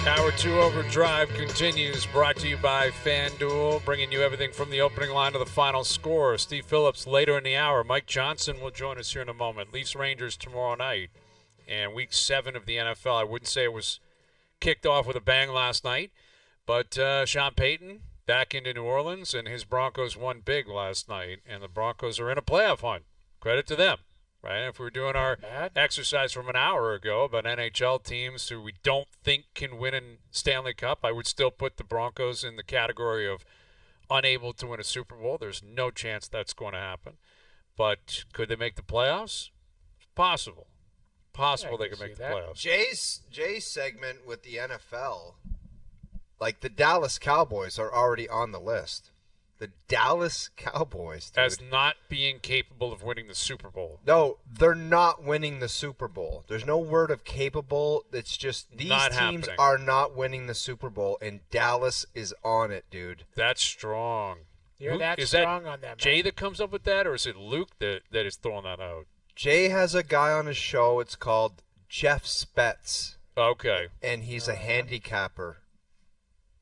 Hour 2 Overdrive continues, brought to you by FanDuel, bringing you everything from the opening line to the final score. Steve Phillips later in the hour. Mike Johnson will join us here in a moment. Leafs Rangers tomorrow night. And Week 7 of the NFL, I wouldn't say it was kicked off with a bang last night, but Sean Payton back into New Orleans, and his Broncos won big last night, and the Broncos are in a playoff hunt. Credit to them. Right, if we were doing our exercise from an hour ago about NHL teams who we don't think can win a Stanley Cup, I would still put the Broncos in the category of unable to win a Super Bowl. There's no chance that's going to happen. But could they make the playoffs? It's possible. Possible they could make the playoffs. Jay's segment with the NFL, like the Dallas Cowboys are already on the list. The Dallas Cowboys, dude. As not being capable of winning the Super Bowl. No, they're not winning the Super Bowl. There's no word of capable. It's just these teams are not winning the Super Bowl, and Dallas is on it, dude. That's strong. You're that strong on that, man. Jay that comes up with that, or is it Luke that is throwing that out? Jay has a guy on his show. It's called Jeff Spetz. Okay. And he's a handicapper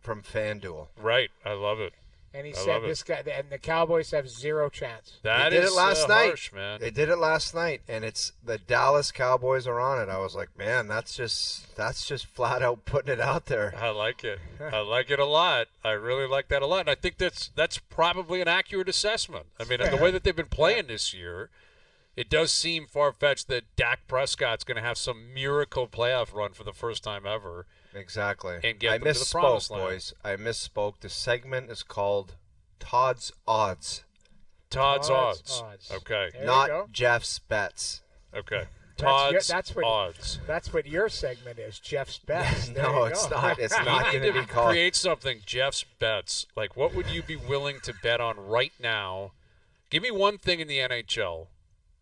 from FanDuel. Right. I love it. And he said this guy, and the Cowboys have zero chance. They did it last night, harsh, man. They did it last night, and it's the Dallas Cowboys are on it. I was like, man, that's just flat out putting it out there. I like it. I like it a lot. I really like that a lot, and I think that's probably an accurate assessment. I mean, the way that they've been playing this year, it does seem far-fetched that Dak Prescott's going to have some miracle playoff run for the first time ever. Exactly. And get them to the promised land. Boys. I misspoke. The segment is called Todd's Odds. Todd's Odds. Okay. Not Jeff Spetz. Okay. Todd's Odds. That's what your segment is, Jeff's Bets. No, it's not. It's not going to be called. Create something, Jeff's Bets. Like, what would you be willing to bet on right now? Give me one thing in the NHL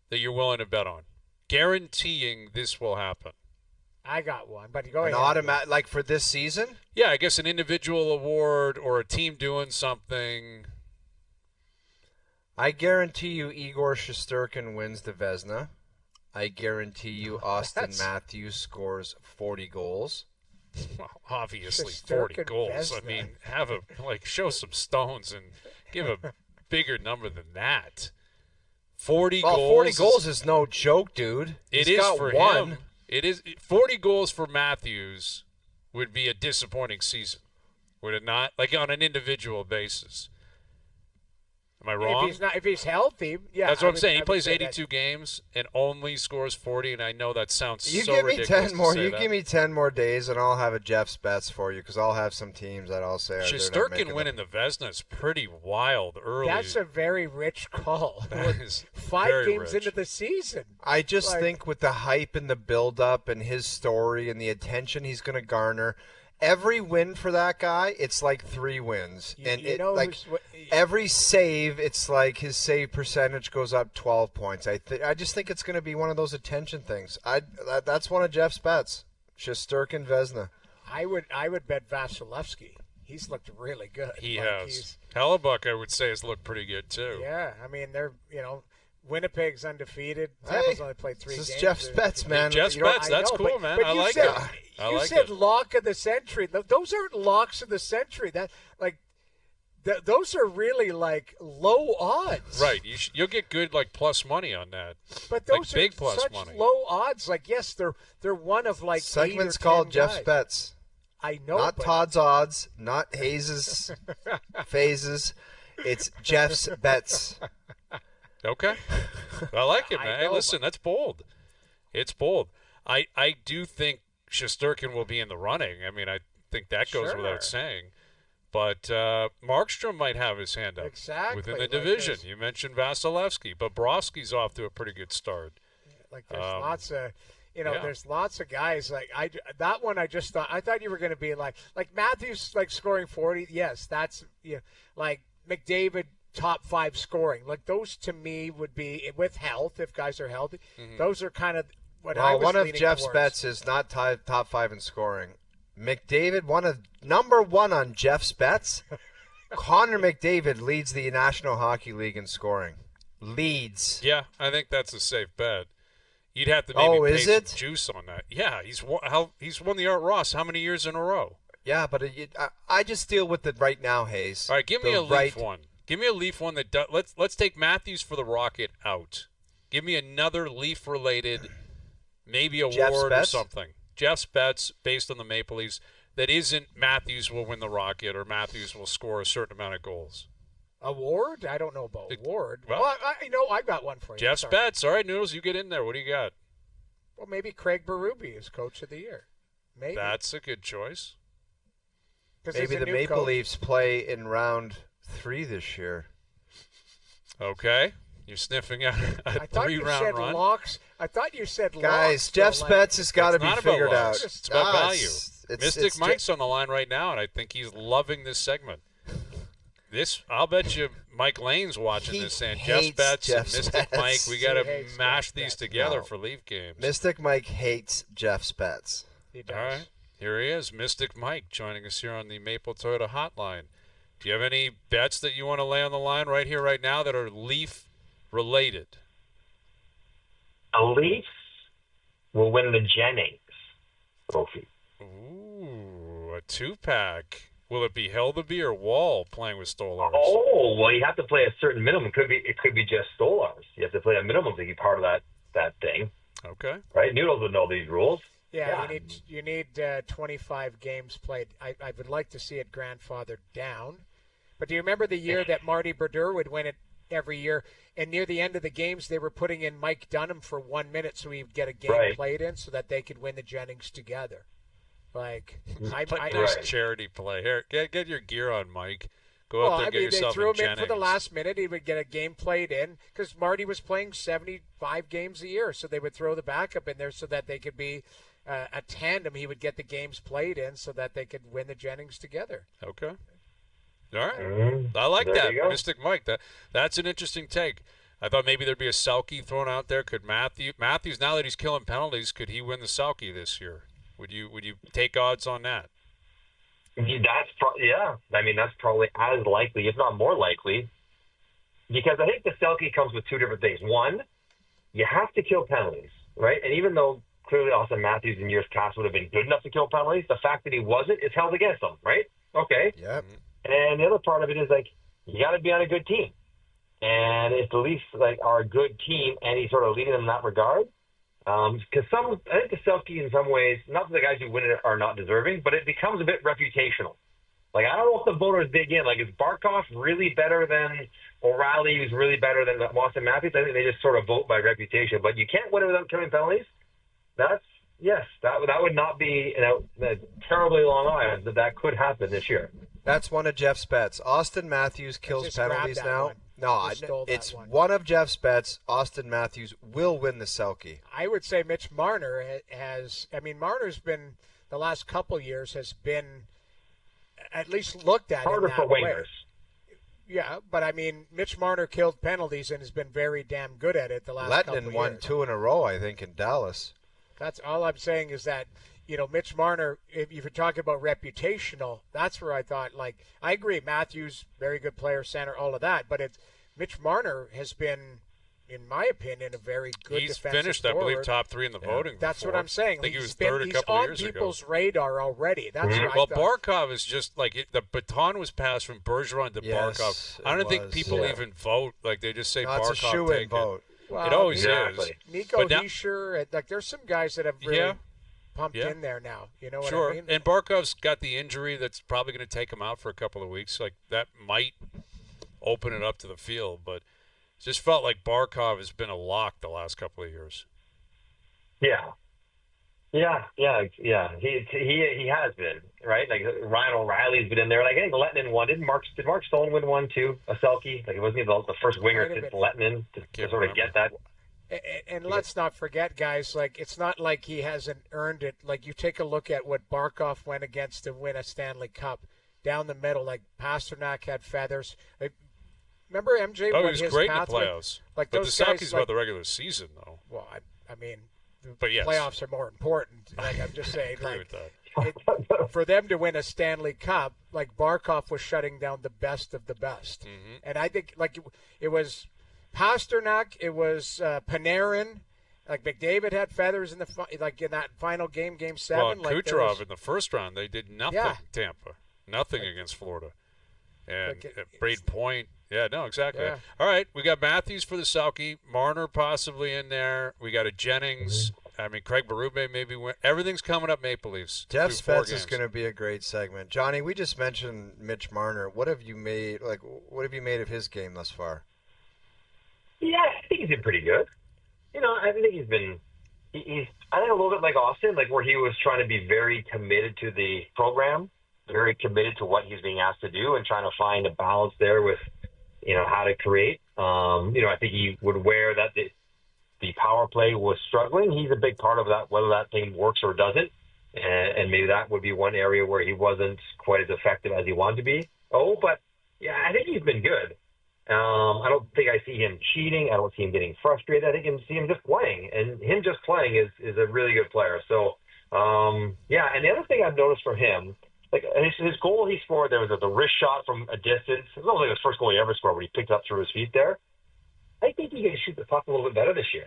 that you're willing to bet on. Guaranteeing this will happen. I got one, but go ahead. An automatic, like for this season? Yeah, I guess an individual award or a team doing something. I guarantee you Igor Shesterkin wins the Vezina. I guarantee you Austin Matthews scores 40 goals. Well, obviously 40 goals. Vezina. I mean, show some stones and give a bigger number than that. 40 goals. 40 goals is no joke, dude. It is for him. It is 40 goals for Matthews would be a disappointing season, would it not? Like on an individual basis. Am I wrong? If he's healthy, yeah. That's what I'm saying. He plays 82 games and only scores 40, and I know that sounds so ridiculous. Give me 10 more days, and I'll have a Jeff's Bets for you because I'll have some teams that I'll say. Shesterkin winning the Vezina is pretty wild early. That's a very rich call. That is 5 games rich. into the season. I just think with the hype and the build-up and his story and the attention he's going to garner. Every win for that guy, it's like 3 wins. Every save, it's like his save percentage goes up 12 points. I just think it's going to be one of those attention things. That's one of Jeff's bets. Shesterkin Vezina. I would bet Vasilevsky. He's looked really good. He has. Hellebuck, I would say, has looked pretty good too. Yeah, I mean they're Winnipeg's undefeated. Tampa's only played 3 games. This is Jeff's Bets, man. Jeff's Bets, that's cool, man. I like it. You said lock of the century. Those aren't locks of the century. Those are really like low odds. Right. You'll get good like plus money on that. But those like big are plus such money. low odds. Like yes, they're one of like segment's 8 or 10 called guys. Jeff's Bets. I know. Not Todd's Odds. Not Hayes' phases. It's Jeff's Bets. Okay. I like it, man. Hey, listen, that's bold. It's bold. I do think Shesterkin will be in the running. I mean, I think that goes without saying. But Markstrom might have his hand up within the division. You mentioned Vasilevsky, but Bobrovsky's off to a pretty good start. Like there's lots of, there's lots of guys. Like that one, I thought you were going to be like Matthews, like scoring 40. Yes, that's like McDavid. Top 5 scoring. Like those to me would be with health if guys are healthy. Mm-hmm. Those are kind of what I was one of leaning Jeff's towards. bets is not top 5 in scoring. McDavid, number 1 on Jeff's bets. Connor McDavid leads the National Hockey League in scoring. Leads. Yeah, I think that's a safe bet. You'd have to maybe is pay it? some juice on that. Yeah, he's won the Art Ross how many years in a row? Yeah, but I just deal with it right now, Hayes. All right, give me a Leaf one. Give me a Leaf one that let's take Matthews for the Rocket out. Give me another Leaf-related, maybe award or something. Jeff Spetz, based on the Maple Leafs, that isn't Matthews will win the Rocket or Matthews will score a certain amount of goals. Award? I don't know about award. Well, I got one for you. Jeff Spetz. All right, Noodles, you get in there. What do you got? Well, maybe Craig Berube is Coach of the Year. Maybe. That's a good choice. Maybe the Maple Leafs play in round 3 this year. Okay. You're sniffing out a 3-round run. Locks. I thought you said locks. Guys, Jeff Spetz has got to be figured out. It's about value. Mystic Mike's on the line right now, and I think he's loving this segment. I'll bet you Mike Lane's watching this saying Jeff Spetz and Mystic Mike, we got to mash these together for Leaf games. Mystic Mike hates Jeff Spetz. He does. All right. Here he is, Mystic Mike, joining us here on the Maple Toyota Hotline. Do you have any bets that you want to lay on the line right here, right now, that are Leaf-related? The Leafs will win the Jennings Trophy. Ooh, a 2-pack. Will it be Hildeby or Wall playing with Stolarz? Oh, well, you have to play a certain minimum. It could be just Stolarz. You have to play a minimum to be part of that thing. Okay. Right? Noodles would know these rules. Yeah. You need 25 games played. I would like to see it grandfathered down. But do you remember the year that Marty Brodeur would win it every year? And near the end of the games, they were putting in Mike Dunham for 1 minute so he'd get a game played in so that they could win the Jennings together. Nice charity play. Here, get your gear on, Mike. Go out there and get yourself they threw him Jennings. in for the last minute. He would get a game played in because Marty was playing 75 games a year. So they would throw the backup in there so that they could be a tandem. He would get the games played in so that they could win the Jennings together. Okay. All right. I like that. Mystic Mike. That's an interesting take. I thought maybe there'd be a Selke thrown out there. Could Matthews, now that he's killing penalties, could he win the Selke this year? Would you take odds on that? Yeah. I mean, that's probably as likely, if not more likely, because I think the Selke comes with two different things. One, you have to kill penalties, right? And even though clearly Austin Matthews in years past would have been good enough to kill penalties, the fact that he wasn't is held against him, right? Okay. Yep. And the other part of it is you got to be on a good team, and if the Leafs are a good team, and he's sort of leading them in that regard. Because I think the Selke in some ways, not that the guys who win it are not deserving, but it becomes a bit reputational. I don't know if the voters dig in. Is Barkov really better than O'Reilly, who's really better than Austin Matthews? I think they just sort of vote by reputation. But you can't win it without killing penalties. That would not be a terribly long odds that could happen this year. That's one of Jeff Spetz. Austin Matthews kills penalties now. No, it's one of Jeff Spetz. Austin Matthews will win the Selke. I would say Mitch Marner has. I mean, Marner's been the last couple years has been at least looked at harder in that for way. wingers. Yeah, but I mean, Mitch Marner killed penalties and has been very damn good at it the last couple years. Lettinen won 2 in a row, I think, in Dallas. That's all I'm saying is that. Mitch Marner, if you're talking about reputational, that's where I thought, I agree, Matthews, very good player, center, all of that, but Mitch Marner has been, in my opinion, a very good defensive forward. He's finished, I believe, top 3 in the voting. That's what I'm saying. I think he was third a couple years ago. He's on people's radar already. That's what I thought. Barkov is just, the baton was passed from Bergeron to Barkov. I don't think people even vote. They just say Barkov it's a shoe-in vote. Well, it always is. Nico Hischier, there's some guys that have really pumped in there now. You know what I mean? And Barkov's got the injury that's probably going to take him out for a couple of weeks. That might open it up to the field, but it just felt like Barkov has been a lock the last couple of years. Yeah. He has been, right? Ryan O'Reilly's been in there. I think Lettinen won. Did Mark Stone win one too? A Selke? It wasn't even the first winger since Lettinen to sort of get that. And let's not forget, guys, it's not like he hasn't earned it. You take a look at what Barkov went against to win a Stanley Cup down the middle. Pasternak had feathers. Remember MJ? Oh, he was great in the playoffs. But the Selke's about the regular season, though. Well, I mean, but yes. Playoffs are more important. I'm just saying, I agree with that. For them to win a Stanley Cup, Barkov was shutting down the best of the best. Mm-hmm. And I think, it was Pasternak, it was Panarin, Like McDavid had feathers in in that final game, Game 7. Well, Kucherov in the first round, they did nothing. Yeah. Tampa, nothing against Florida, and Braid Point. Yeah, no, exactly. Yeah. All right, we got Matthews for the Selke, Marner possibly in there. We got a Jennings. I mean, Craig Berube maybe win. Everything's coming up Maple Leafs. Jeff Spetz is going to be a great segment. Johnny, we just mentioned Mitch Marner. What have you made? What have you made of his game thus far? Yeah, I think he's been pretty good. I think he's been. He's I think a little bit like Austin, where he was trying to be very committed to the program, very committed to what he's being asked to do, and trying to find a balance there with, how to create. I think he would wear that the power play was struggling. He's a big part of that, whether that thing works or doesn't. And maybe that would be one area where he wasn't quite as effective as he wanted to be. But yeah, I think he's been good. I don't think I see him cheating. I don't see him getting frustrated. I think I see him just playing. And him just playing is a really good player. So, yeah. And the other thing I've noticed from him, his goal he scored, there was the wrist shot from a distance. It was only his first goal he ever scored when he picked up through his feet there. I think he can shoot the puck a little bit better this year.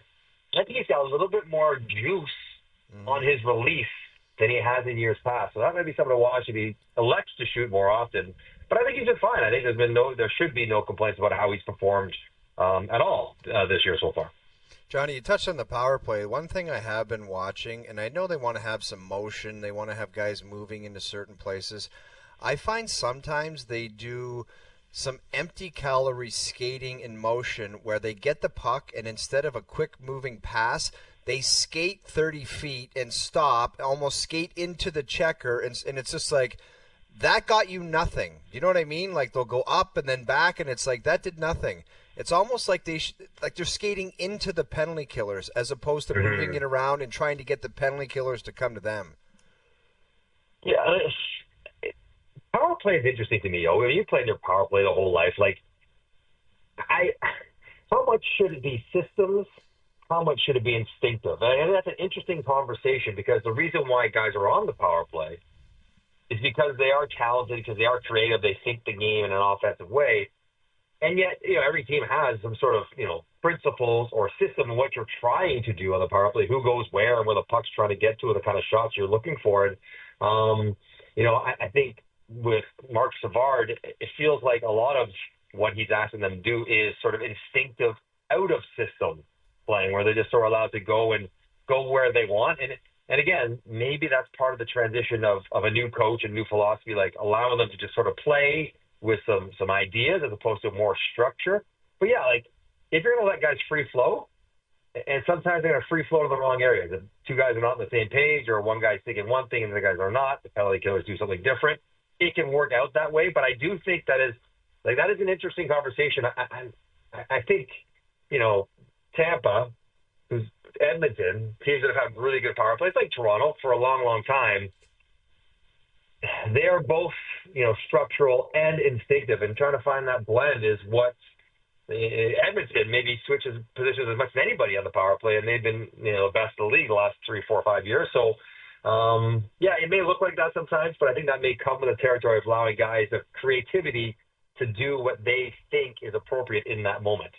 I think he's got a little bit more juice on his release than he has in years past. So that might be something to watch if he elects to shoot more often. But I think he's been fine. I think there should be no complaints about how he's performed at all this year so far. Johnny, you touched on the power play. One thing I have been watching, and I know they want to have some motion, they want to have guys moving into certain places. I find sometimes they do some empty calorie skating in motion where they get the puck and instead of a quick moving pass, they skate 30 feet and stop, almost skate into the checker, and it's just that got you nothing. You know what I mean? They'll go up and then back, and it's that did nothing. It's almost like they're skating into the penalty killers as opposed to moving it around and trying to get the penalty killers to come to them. Yeah, power play is interesting to me. You played your power play the whole life. How much should it be systems? How much should it be instinctive? And that's an interesting conversation because the reason why guys are on the power play is because they are talented, because they are creative, they think the game in an offensive way. And yet, every team has some sort of, principles or system in what you're trying to do on the power play, who goes where and where the puck's trying to get to, the kind of shots you're looking for. And, I think with Marc Savard, it feels like a lot of what he's asking them to do is sort of instinctive out of system playing, where they're just sort of allowed to go where they want. And again, maybe that's part of the transition of a new coach and new philosophy, allowing them to just sort of play with some ideas as opposed to more structure. But yeah, if you're going to let guys free flow, and sometimes they're going to free flow to the wrong areas. If two guys are not on the same page, or one guy's thinking one thing and the guys are not, the penalty killers do something different. It can work out that way, but I do think that is an interesting conversation. I think, Tampa, who's Edmonton, teams that have had really good power plays, like Toronto for a long, long time, they are both, structural and instinctive, and trying to find that blend is what Edmonton maybe switches positions as much as anybody on the power play, and they've been, the best in the league the last 3, 4, 5 years. So, yeah, it may look like that sometimes, but I think that may come with the territory of allowing guys the creativity to do what they think is appropriate in that moment.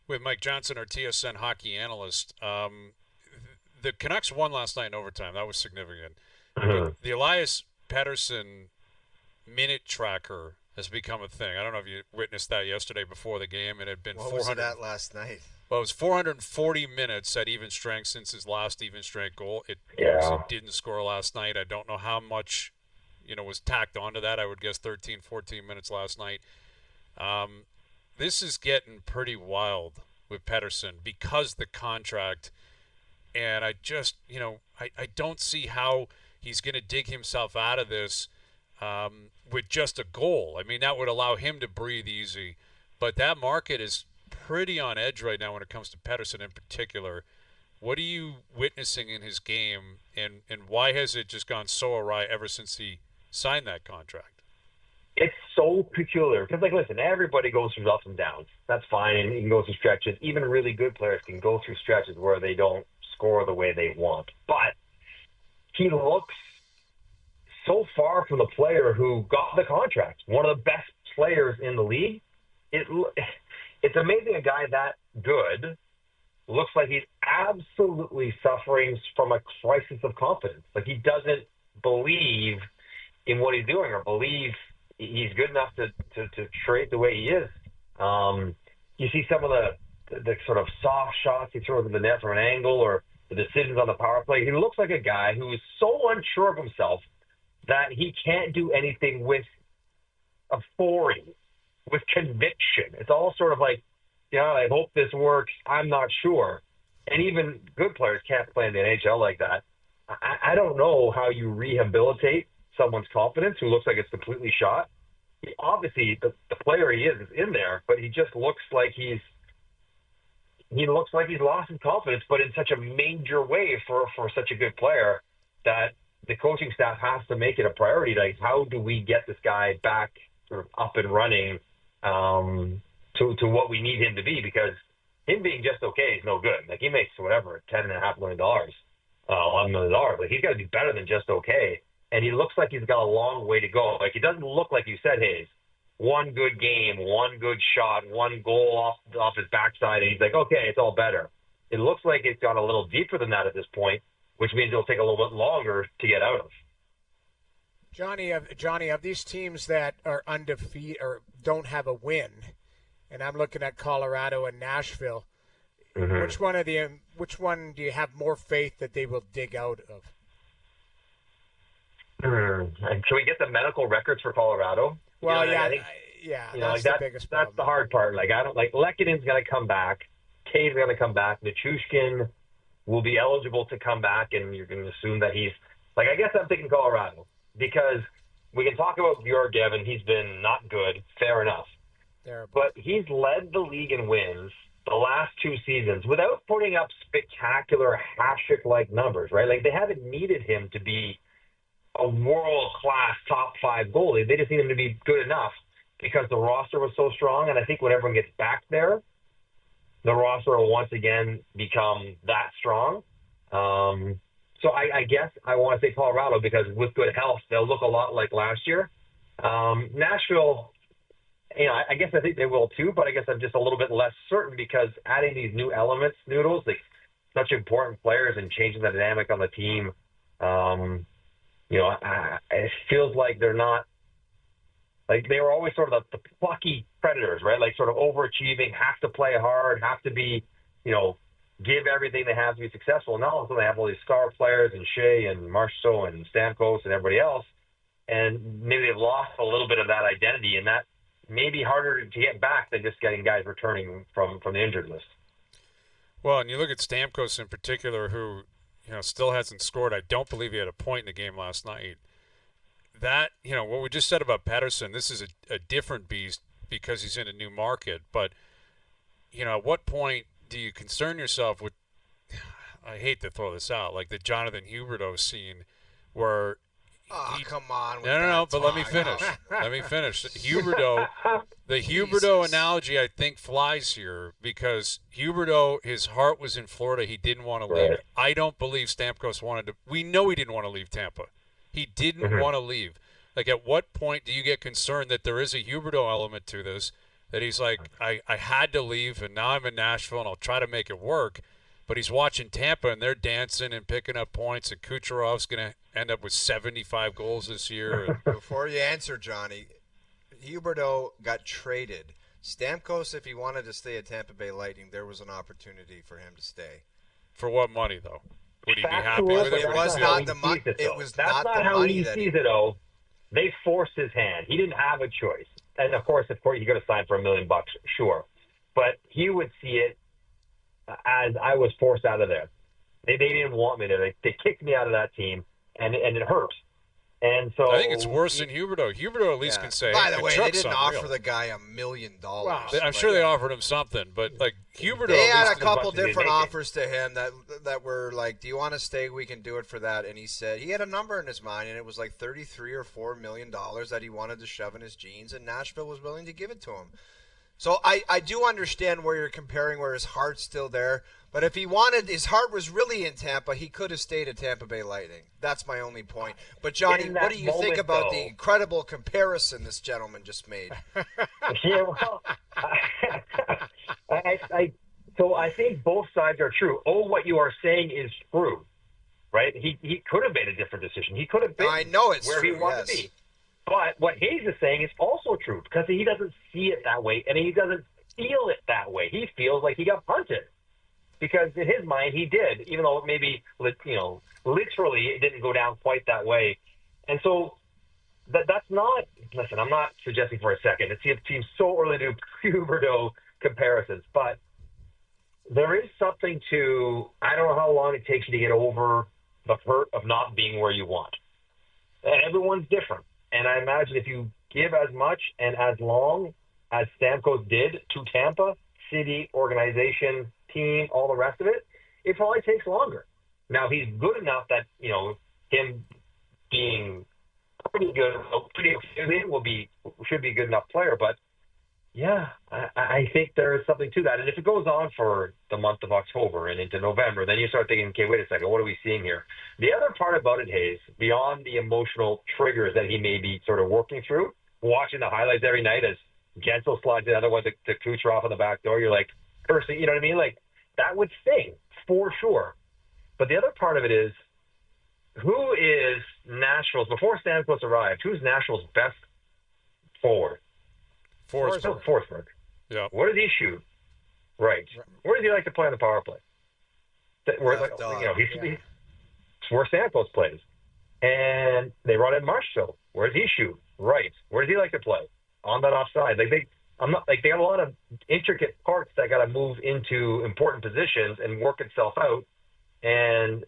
With Mike Johnson, our TSN hockey analyst, the Canucks won last night in overtime. That was significant. The Elias Pettersson minute tracker has become a thing. I don't know if you witnessed that yesterday before the game. It had been what was that last night? Well, it was 440 minutes at even strength since his last even strength goal. It didn't score last night. I don't know how much, was tacked onto that. I would guess 13, 14 minutes last night. This is getting pretty wild with Pettersson because the contract, and I just, I don't see how he's going to dig himself out of this with just a goal. I mean, that would allow him to breathe easy. But that market is pretty on edge right now when it comes to Pettersson in particular. What are you witnessing in his game, and why has it just gone so awry ever since he signed that contract? It's so peculiar because, listen, everybody goes through ups and downs. That's fine, and you can go through stretches. Even really good players can go through stretches where they don't score the way they want. But he looks so far from the player who got the contract, one of the best players in the league. It's amazing a guy that good looks like he's absolutely suffering from a crisis of confidence. Like, he doesn't believe in what he's doing or believe he's good enough to trade the way he is. You see some of the sort of soft shots he throws in the net from an angle or the decisions on the power play. He looks like a guy who is so unsure of himself that he can't do anything with authority, with conviction. It's all sort of like, I hope this works. I'm not sure. And even good players can't play in the NHL like that. I don't know how you rehabilitate someone's confidence who looks like it's completely shot. Obviously, the player he is in there, but he just looks like he's lost his confidence, but in such a major way for such a good player that the coaching staff has to make it a priority. Like, how do we get this guy back sort of up and running to what we need him to be? Because him being just okay is no good. Like, he makes whatever, $10.5 million, $11 million. Like, he's got to be better than just okay. And he looks like he's got a long way to go. Like, it doesn't look like you said, Hayes, one good game, one good shot, one goal off his backside, and he's like, okay, it's all better. It looks like it's gone a little deeper than that at this point, which means it'll take a little bit longer to get out of. Johnny, of these teams that are undefeated or don't have a win, and I'm looking at Colorado and Nashville, which one do you have more faith that they will dig out of? Can we get the medical records for Colorado? Well, that's the biggest problem. That's the hard part. Like, I don't like Lekkonen's going to come back. Kay's going to come back. Nichushkin will be eligible to come back, and you're going to assume that he's like. I guess I'm thinking Colorado because we can talk about Georgiev, and he's been not good. Fair enough. Terrible. But he's led the league in wins the last 2 seasons without putting up spectacular Hasek-like numbers, right? Like, they haven't needed him to be a world-class top 5 goalie. They just need him to be good enough because the roster was so strong. And I think when everyone gets back there, the roster will once again become that strong. So I guess I want to say Colorado because with good health, they'll look a lot like last year. Nashville, I guess I think they will too, but I guess I'm just a little bit less certain because adding these new elements, Noodles, like such important players and changing the dynamic on the team, it feels like they're not like they were always sort of the plucky Predators, right? Like sort of overachieving, have to play hard, have to be, give everything they have to be successful. Now also they have all these star players and Shea and Marchessault and Stamkos and everybody else, and maybe they've lost a little bit of that identity, and that may be harder to get back than just getting guys returning from the injured list. Well, and you look at Stamkos in particular, who still hasn't scored. I don't believe he had a point in the game last night. That, what we just said about Pettersson, this is a different beast because he's in a new market. But, at what point do you concern yourself with, I hate to throw this out, like the Jonathan Huberdeau scene where come on. No, but let me finish. Huberdeau, the Huberdeau analogy, I think, flies here because Huberdeau, his heart was in Florida. He didn't want to leave. I don't believe Stamkos wanted to. We know he didn't want to leave Tampa. He didn't want to leave. Like, at what point do you get concerned that there is a Huberdeau element to this, that he's like, I had to leave, and now I'm in Nashville, and I'll try to make it work. But he's watching Tampa, and they're dancing and picking up points, and Kucherov's going to end up with 75 goals this year. Before you answer, Johnny, Huberdeau got traded. Stamkos, if he wanted to stay at Tampa Bay Lightning, there was an opportunity for him to stay. For what money, though? Would he be happy with it? It was not the money. It was not the money that he sees it, though. They forced his hand. He didn't have a choice. And, of course, he could have signed for $1 million, sure. But he would see it as I was forced out of there. They didn't want me there. They kicked me out of that team, and it hurt. And so I think it's worse than Huberdeau. Huberdeau at least can say, by the way, they didn't unreal. offer the guy $1 million. Wow. I'm sure they offered him something, but like Huberdeau, they had a couple different offers to him that were like, "Do you want to stay? We can do it for that." And he said he had a number in his mind, and it was like $33 or $4 million that he wanted to shove in his jeans, and Nashville was willing to give it to him. So I do understand where you're comparing, where his heart's still there. But if his heart was really in Tampa, he could have stayed at Tampa Bay Lightning. That's my only point. But, Johnny, what do you think about the incredible comparison this gentleman just made? Yeah, well, So I think both sides are true. What you are saying is true, right? He could have made a different decision. He could have been where he wanted to be. But what Hayes is saying is also true because he doesn't see it that way and he doesn't feel it that way. He feels like he got punted because in his mind he did, even though maybe, literally it didn't go down quite that way. And so that's not – listen, I'm not suggesting for a second. It seems so early to do Huberdeau comparisons, but there is something to – I don't know how long it takes you to get over the hurt of not being where you want. And everyone's different. And I imagine if you give as much and as long as Stamkos did to Tampa, city, organization, team, all the rest of it, it probably takes longer. Now, he's good enough that, him being pretty good, should be a good enough player. But, yeah, I think there is something to that. And if it goes on for the month of October and into November, then you start thinking, okay, wait a second, what are we seeing here? The other part about it, Hayes, beyond the emotional triggers that he may be sort of working through, watching the highlights every night as Gensel slides the other one to Kucherov on the back door, you're like, cursing, you know what I mean? Like, that would sting, for sure. But the other part of it is, who is Nashville's, before Stamkos arrived, who's Nashville's best forward? Forsberg. Yeah. Where does he shoot? Right. Where does he like to play on the power play? Where Stamkos plays. And they run in Marshall. Where does he shoot? Right. Where does he like to play? On that offside. They got a lot of intricate parts that got to move into important positions and work itself out. And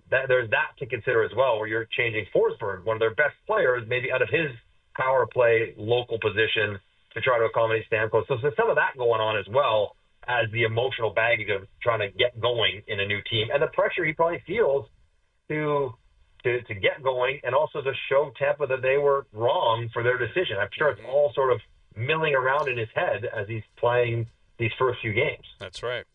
there's that to consider as well, where you're changing Forsberg, one of their best players, maybe out of his power play local position to try to accommodate Stamkos. So there's some of that going on as well as the emotional baggage of trying to get going in a new team and the pressure he probably feels to get going and also to show Tampa that they were wrong for their decision. I'm sure it's all sort of milling around in his head as he's playing these first few games. That's right.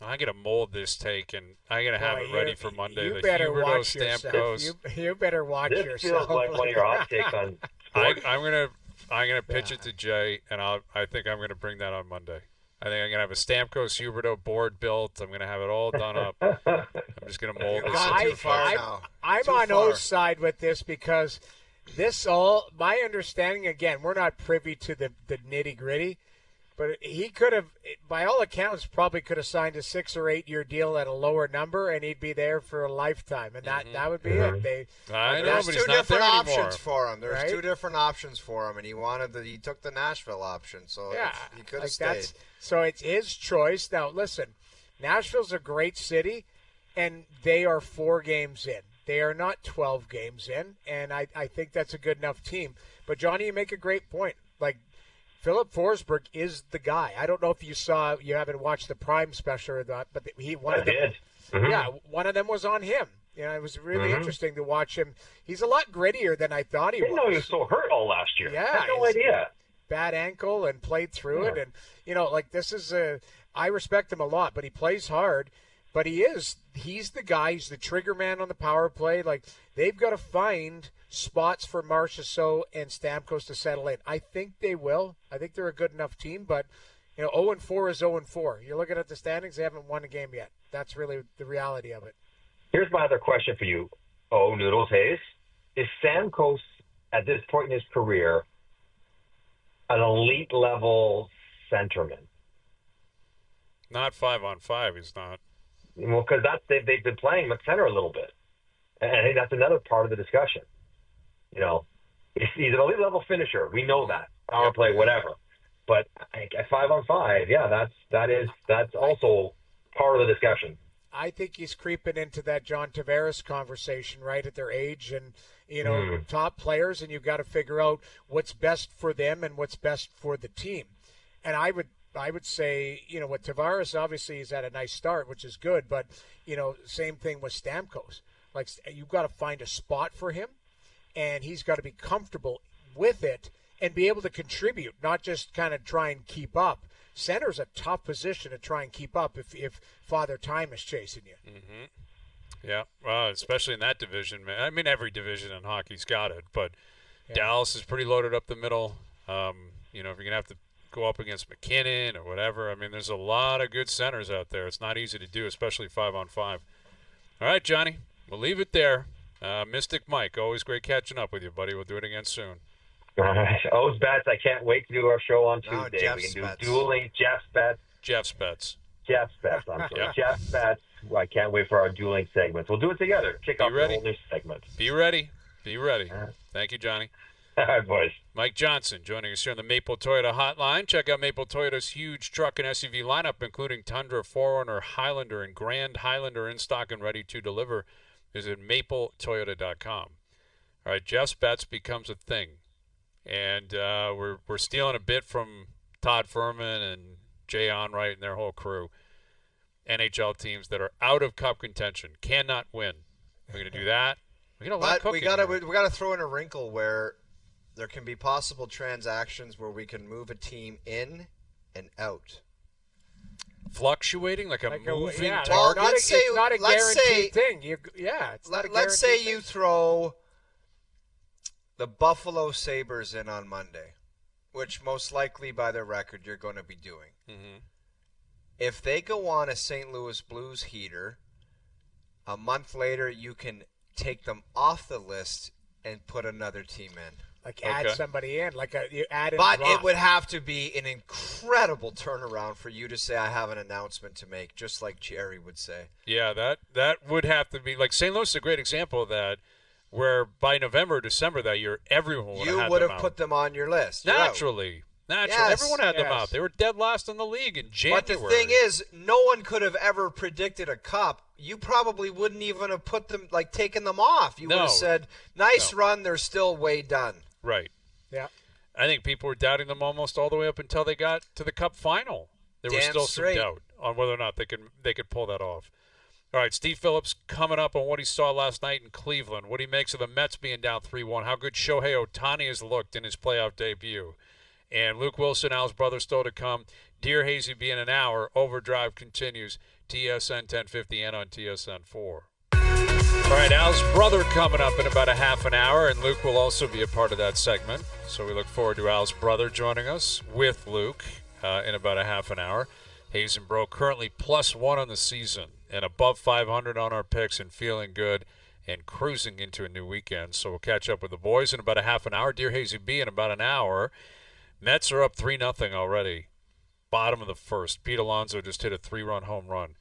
I'm going to mold this take, and I'm going to have it ready for Monday. You better watch Stamkos. yourself. You better watch yourself. This feels like one of your hot takes on sports. I'm gonna pitch it to Jay, and I think I'm gonna bring that on Monday. I think I'm gonna have a Stamkos Huberdeau board built. I'm gonna have it all done up. I'm just gonna mold this. I'm on O's side with this because my understanding, again, we're not privy to the nitty gritty, but he could have, by all accounts, probably could have signed a 6 or 8 year deal at a lower number, and he'd be there for a lifetime, and that would be it. There's two different options for him. There's two different options for him, and he took the Nashville option, so he could have stayed. So it's his choice. Now, listen, Nashville's a great city, and they are 4 games in. They are not 12 games in, and I think that's a good enough team. But, Johnny, you make a great point. Like, Philip Forsberg is the guy. I don't know if you haven't watched the Prime special or not, but one of them was on him. It was really interesting to watch him. He's a lot grittier than I thought he was. I didn't know he was so hurt all last year. Yeah, I had no idea. Bad ankle and played through it, and this is I respect him a lot, but he plays hard. But he's the guy. He's the trigger man on the power play. Like, they've got to find spots for Marchessault and Stamkos to settle in. I think they will. I think they're a good enough team, but 0-4 is 0-4. You're looking at the standings; they haven't won a game yet. That's really the reality of it. Here's my other question for you, Noodles Hayes. Is Stamkos at this point in his career an elite level centerman? Not 5-on-5. He's not. Well, because they've been playing him at center a little bit, and I think that's another part of the discussion. He's an elite level finisher. We know that power play, whatever. But at 5-on-5, that's also part of the discussion. I think he's creeping into that John Tavares conversation, right, at their age and, top players, and you've got to figure out what's best for them and what's best for the team. And I would say, with Tavares, obviously he's had a nice start, which is good, but, same thing with Stamkos. Like, you've got to find a spot for him, and he's got to be comfortable with it and be able to contribute, not just kind of try and keep up. Center's a tough position to try and keep up if Father Time is chasing you. Mm-hmm. Yeah, well, especially in that division, man. I mean, every division in hockey's got it, but Dallas is pretty loaded up the middle. If you're going to have to go up against McKinnon or whatever. I mean, there's a lot of good centers out there. It's not easy to do, especially 5-on-5. All right, Johnny, we'll leave it there. Mystic Mike, always great catching up with you, buddy. We'll do it again soon. All right. O's Bets, I can't wait to do our show on Tuesday. Jeff's we can do Bets. dueling Jeff's Bets. Jeff's Bets. Jeff's Bets, I'm sorry. Yeah. Jeff's Bets. Well, I can't wait for our dueling segments. We'll do it together. Kick off the whole new segment. Be ready. Be ready. Thank you, Johnny. All right, boys. Mike Johnson joining us here on the Maple Toyota Hotline. Check out Maple Toyota's huge truck and SUV lineup, including Tundra, 4Runner, Highlander, and Grand Highlander in stock and ready to deliver. Visit mapletoyota.com. All right, Jeff's Bets becomes a thing. And we're stealing a bit from Todd Furman and Jay Onright and their whole crew. NHL teams that are out of cup contention cannot win. We're going to do that. We got to throw in a wrinkle where there can be possible transactions where we can move a team in and out. Fluctuating like a moving target. Well, it's not a guaranteed thing. Let's say you throw the Buffalo Sabres in on Monday, which most likely by their record you're going to be doing. Mm-hmm. If they go on a St. Louis Blues heater, a month later you can take them off the list and put another team in. Like add somebody in, you add in. But it would have to be an incredible turnaround for you to say, I have an announcement to make, just like Jerry would say. Yeah, that would have to be. Like St. Louis is a great example of that, where by November or December that year, everyone would have put them on your list. Naturally. Yes, everyone had them out. They were dead last in the league in January. But the thing is, no one could have ever predicted a cup. You probably wouldn't even have put them, taken them off. You would have said, nice run, they're still way done. Right. Yeah. I think people were doubting them almost all the way up until they got to the Cup final. There was still some doubt on whether or not they could pull that off. All right, Steve Phillips coming up on what he saw last night in Cleveland, what he makes of the Mets being down 3-1, how good Shohei Ohtani has looked in his playoff debut. And Luke Wilson, Al's brother, still to come. Dear Hazy be in an hour. Overdrive continues. TSN 1050 and on TSN 4. All right, Al's brother coming up in about a half an hour, and Luke will also be a part of that segment. So we look forward to Al's brother joining us with Luke in about a half an hour. Hayes and Bro currently +1 on the season and above 500 on our picks and feeling good and cruising into a new weekend. So we'll catch up with the boys in about a half an hour. Dear Hazy B in about an hour. Mets are up 3-0 already. Bottom of the first. Pete Alonso just hit a 3-run home run.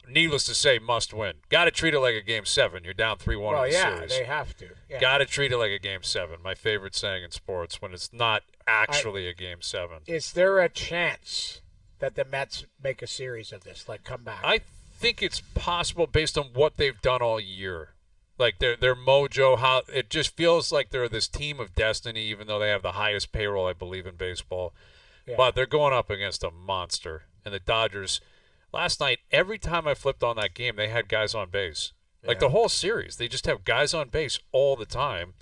Needless to say, must win. Got to treat it like a Game 7. You're down 3-1 in the series. They have to. Yeah. Got to treat it like a Game 7. My favorite saying in sports when it's not actually a Game 7. Is there a chance that the Mets make a series of this, come back? I think it's possible based on what they've done all year. Their mojo, how it just feels like they're this team of destiny, even though they have the highest payroll, I believe, in baseball. Yeah. But they're going up against a monster. And the Dodgers, last night, every time I flipped on that game, they had guys on base. The whole series, they just have guys on base all the time.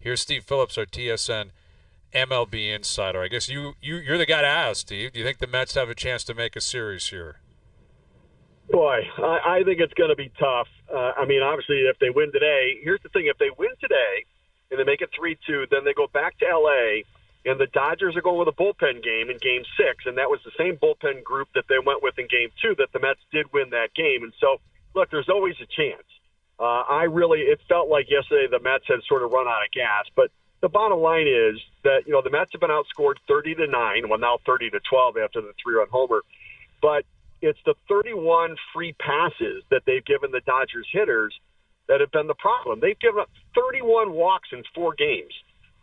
Here's Steve Phillips, our TSN MLB insider. I guess you're the guy to ask, Steve. Do you think the Mets have a chance to make a series here? Boy, I think it's going to be tough. Obviously, if they win today, here's the thing. If they win today and they make it 3-2, then they go back to L.A., and the Dodgers are going with a bullpen game in Game 6, and that was the same bullpen group that they went with in Game 2 that the Mets did win that game. And so, look, there's always a chance. It felt like yesterday the Mets had sort of run out of gas, but the bottom line is that, the Mets have been outscored 30-9, well, now 30-12 after the 3-run homer, but it's the 31 free passes that they've given the Dodgers hitters that have been the problem. They've given up 31 walks in 4 games,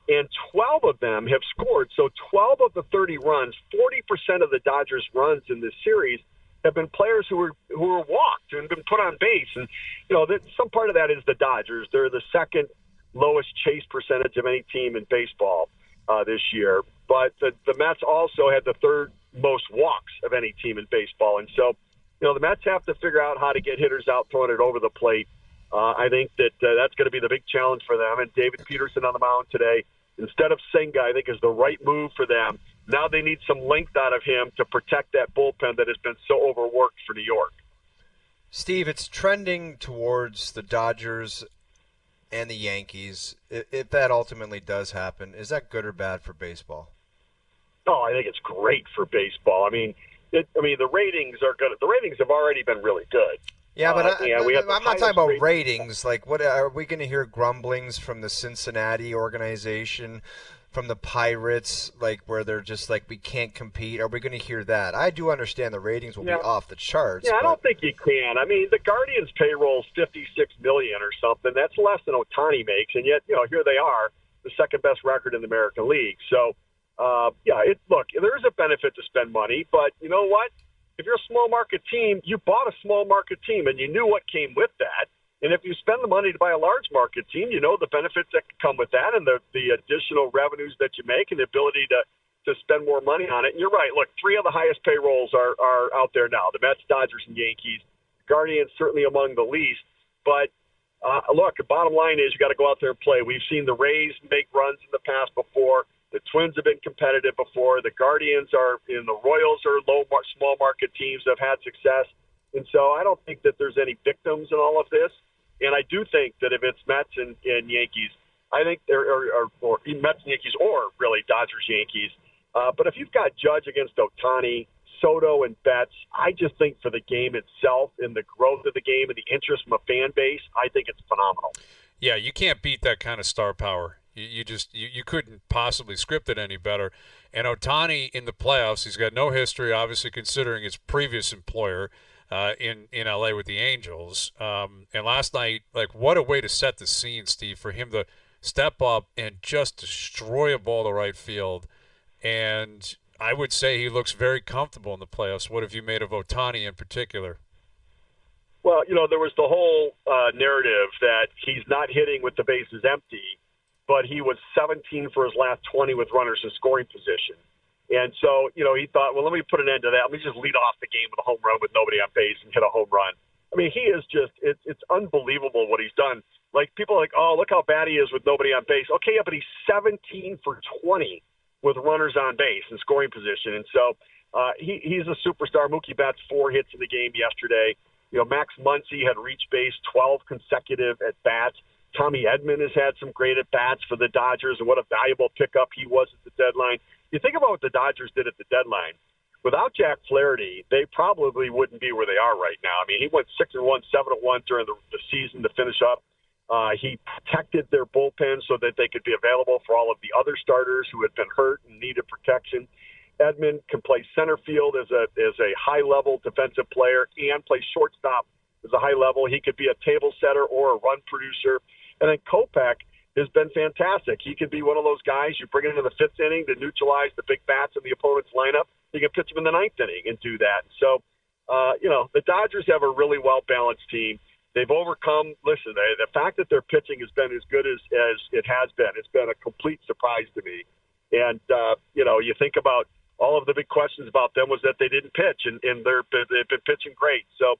and 12 of them have scored. So 12 of the 30 runs, 40% of the Dodgers' runs in this series have been players who were walked and been put on base. And, some part of that is the Dodgers. They're the second lowest chase percentage of any team in baseball this year. But the Mets also had the third most walks of any team in baseball. And so, the Mets have to figure out how to get hitters out throwing it over the plate. I think that's going to be the big challenge for them. And David Peterson on the mound today, instead of Senga, I think is the right move for them. Now they need some length out of him to protect that bullpen that has been so overworked for New York. Steve, it's trending towards the Dodgers and the Yankees. If that ultimately does happen, is that good or bad for baseball? Oh, I think it's great for baseball. I mean, the ratings are good. The ratings have already been really good. Yeah, but I'm not talking about ratings. Like, what are we going to hear grumblings from the Cincinnati organization, from the Pirates, like where they're just like, we can't compete? Are we going to hear that? I do understand the ratings will be off the charts. Yeah, I don't think you can. I mean, the Guardians' payroll is $56 million or something. That's less than Ohtani makes, and yet here they are, the second best record in the American League. So, look, there is a benefit to spend money, but you know what? If you're a small market team, you bought a small market team, and you knew what came with that. And if you spend the money to buy a large market team, you know the benefits that come with that, and the additional revenues that you make, and the ability to spend more money on it. And you're right. Look, three of the highest payrolls are out there now: the Mets, Dodgers, and Yankees. Guardians certainly among the least. But look, the bottom line is you got to go out there and play. We've seen the Rays make runs in the past before. The Twins have been competitive before. The Guardians the Royals are small market teams that have had success. And so I don't think that there's any victims in all of this. And I do think that if it's Mets and Yankees, I think or Mets and Yankees, or really Dodgers, Yankees. But if you've got Judge against Ohtani, Soto, and Betts, I just think for the game itself and the growth of the game and the interest from a fan base, I think it's phenomenal. Yeah, you can't beat that kind of star power. You couldn't possibly script it any better. And Ohtani in the playoffs, he's got no history, obviously, considering his previous employer in LA with the Angels. And last night, like, what a way to set the scene, Steve, for him to step up and just destroy a ball to right field. And I would say he looks very comfortable in the playoffs. What have you made of Ohtani in particular? Well, there was the whole narrative that he's not hitting with the bases empty, but he was 17 for his last 20 with runners in scoring position. And so, he thought, well, let me put an end to that. Let me just lead off the game with a home run with nobody on base and hit a home run. I mean, he is just, it's unbelievable what he's done. Like, people are like, oh, look how bad he is with nobody on base. Okay, yeah, but he's 17 for 20 with runners on base in scoring position. And so he's a superstar. Mookie Betts, 4 hits in the game yesterday. Max Muncy had reached base 12 consecutive at-bats. Tommy Edman has had some great at-bats for the Dodgers, and what a valuable pickup he was at the deadline. You think about what the Dodgers did at the deadline. Without Jack Flaherty, they probably wouldn't be where they are right now. I mean, he went 6-1, 7-1 during the season to finish up. He protected their bullpen so that they could be available for all of the other starters who had been hurt and needed protection. Edman can play center field as a high-level defensive player and play shortstop as a high level. He could be a table setter or a run producer. And then Kopech has been fantastic. He could be one of those guys you bring into the 5th inning to neutralize the big bats in the opponent's lineup. You can pitch him in the 9th inning and do that. So, the Dodgers have a really well-balanced team. They've overcome, the fact that their pitching has been as good as it has been, it's been a complete surprise to me. And, you think about all of the big questions about them was that they didn't pitch, and they've been pitching great. So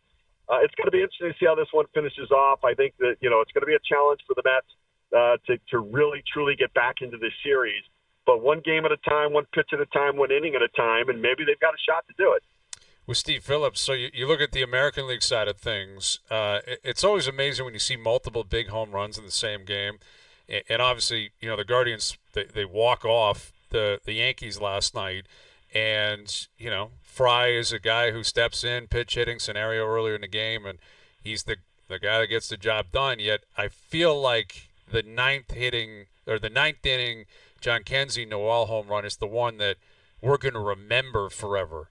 it's going to be interesting to see how this one finishes off. I think that, it's going to be a challenge for the Mets to really, truly get back into this series. But one game at a time, one pitch at a time, one inning at a time, and maybe they've got a shot to do it. With Steve Phillips, so you look at the American League side of things, it's always amazing when you see multiple big home runs in the same game. And obviously, the Guardians, they walk off the Yankees last night. And, Fry is a guy who steps in, pitch hitting scenario earlier in the game, and he's the guy that gets the job done. Yet I feel like the ninth inning Jhonkensy Noel home run is the one that we're going to remember forever.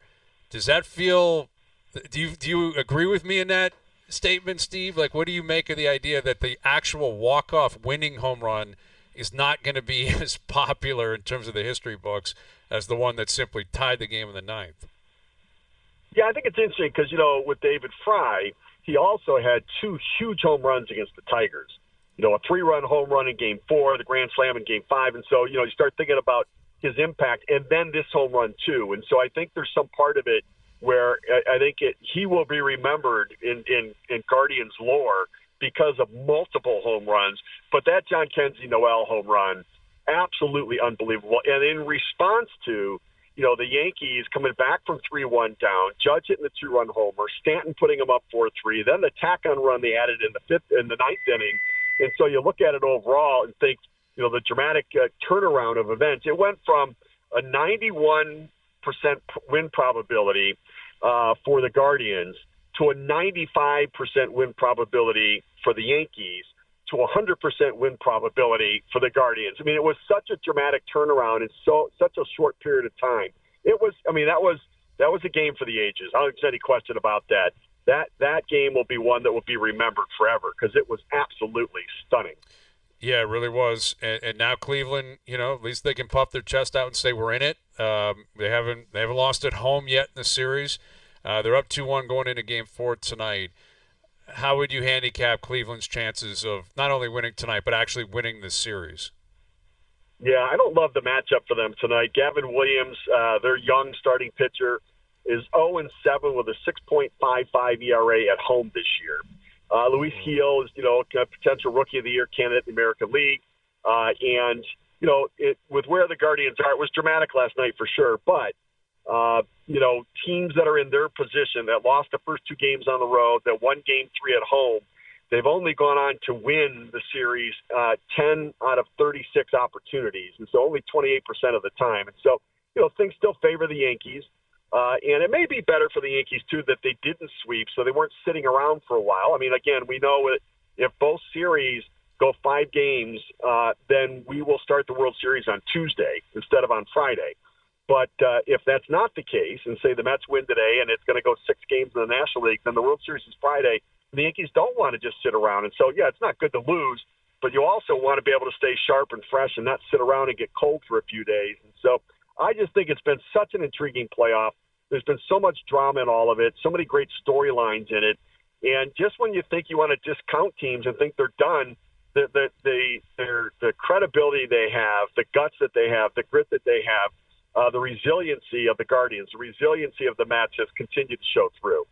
Does that feel – do you agree with me in that statement, Steve? Like, what do you make of the idea that the actual walk-off winning home run is not going to be as popular in terms of the history books as the one that simply tied the game in the 9th? Yeah, I think it's interesting because, with David Fry, he also had 2 huge home runs against the Tigers. A 3-run home run in Game 4, the grand slam in Game 5. And so, you start thinking about his impact, and then this home run too. And so I think there's some part of it where I think he will be remembered in Guardians lore because of multiple home runs. But that Jhonkensy Noel home run, absolutely unbelievable. And in response to, the Yankees coming back from 3-1 down, Judge hitting the 2-run homer, Stanton putting them up 4-3, then the tack-on run they added in the 9th inning. And so you look at it overall and think, the dramatic turnaround of events. It went from a 91% win probability for the Guardians to a 95% win probability for the Yankees to 100% win probability for the Guardians. I mean, it was such a dramatic turnaround in such a short period of time. It was, I mean, that was a game for the ages. I don't think there's any question about that. That game will be one that will be remembered forever because it was absolutely stunning. Yeah, it really was. And now Cleveland, at least they can puff their chest out and say we're in it. They haven't lost at home yet in the series. They're up 2-1 going into Game 4 tonight. How would you handicap Cleveland's chances of not only winning tonight but actually winning this series? Yeah, I don't love the matchup for them tonight. Gavin Williams, their young starting pitcher, is 0-7 with a 6.55 ERA at home this year. Luis Gil is, a potential Rookie of the Year candidate in the American League. And, with where the Guardians are, it was dramatic last night for sure. But, teams that are in their position that lost the first 2 games on the road, that won Game 3 at home, they've only gone on to win the series 10 out of 36 opportunities. And so only 28% of the time. And so, things still favor the Yankees. And it may be better for the Yankees, too, that they didn't sweep, so they weren't sitting around for a while. I mean, again, we know if both series go 5 games, then we will start the World Series on Tuesday instead of on Friday. But if that's not the case, and say the Mets win today and it's going to go 6 games in the National League, then the World Series is Friday. The Yankees don't want to just sit around. And so, yeah, it's not good to lose, but you also want to be able to stay sharp and fresh and not sit around and get cold for a few days. And so I just think it's been such an intriguing playoff. There's been so much drama in all of it, so many great storylines in it. And just when you think you want to discount teams and think they're done, the credibility they have, the guts that they have, the grit that they have, the resiliency of the Guardians, the resiliency of the Mets has continued to show through.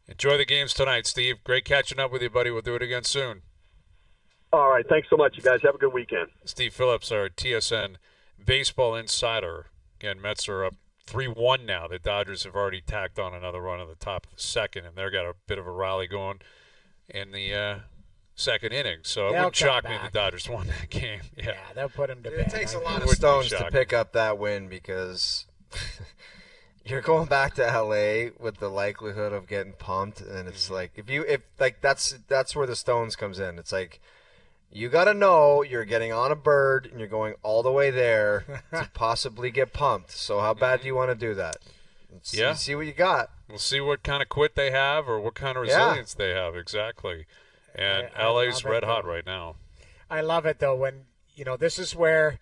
Enjoy the games tonight, Steve. Great catching up with you, buddy. We'll do it again soon. All right. Thanks so much, you guys. Have a good weekend. Steve Phillips, our TSN baseball insider. Again, Mets are up 3-1 now. The Dodgers have already tacked on another run at the top of the second, and they've got a bit of a rally going in the second inning. So it wouldn't shock me if the Dodgers won that game. Yeah, they'll put them to bed. It takes a lot of stones to pick up that win because you're going back to LA with the likelihood of getting pumped, and it's like that's where the stones comes in. It's like you got to know you're getting on a bird and you're going all the way there to possibly get pumped. So how bad do you want to do that? Let's see what you got. We'll see what kind of quit they have or what kind of resilience they have. Exactly. And LA's red hot right now. I love it, though, when, this is where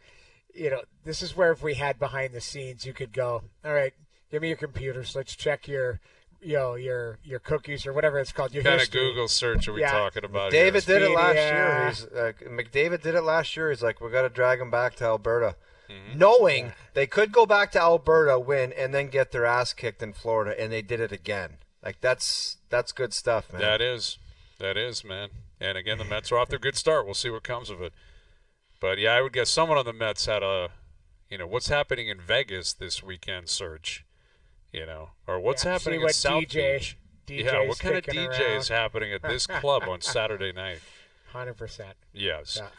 if we had behind the scenes, you could go, all right, give me your computers. Let's check your cookies or whatever it's called. Your kind history. of Google search are we talking about? McDavid did it last year. McDavid did it last year. He's like, we got to drag him back to Alberta. Mm-hmm. Knowing they could go back to Alberta, win, and then get their ass kicked in Florida, and they did it again. Like, that's good stuff, man. That is, man. And, again, the Mets are off to a good start. We'll see what comes of it. But, yeah, I would guess someone on the Mets had a, what's happening in Vegas this weekend search, or what's happening in South Beach. DJ's what kind of DJ is happening at this club on Saturday night? 100%. Yes. Yeah.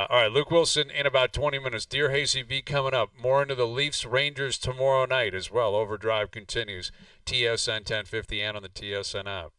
All right, Luke Wilson in about 20 minutes. Dear Hazy V coming up. More into the Leafs-Rangers tomorrow night as well. OverDrive continues. TSN 1050 and on the TSN app.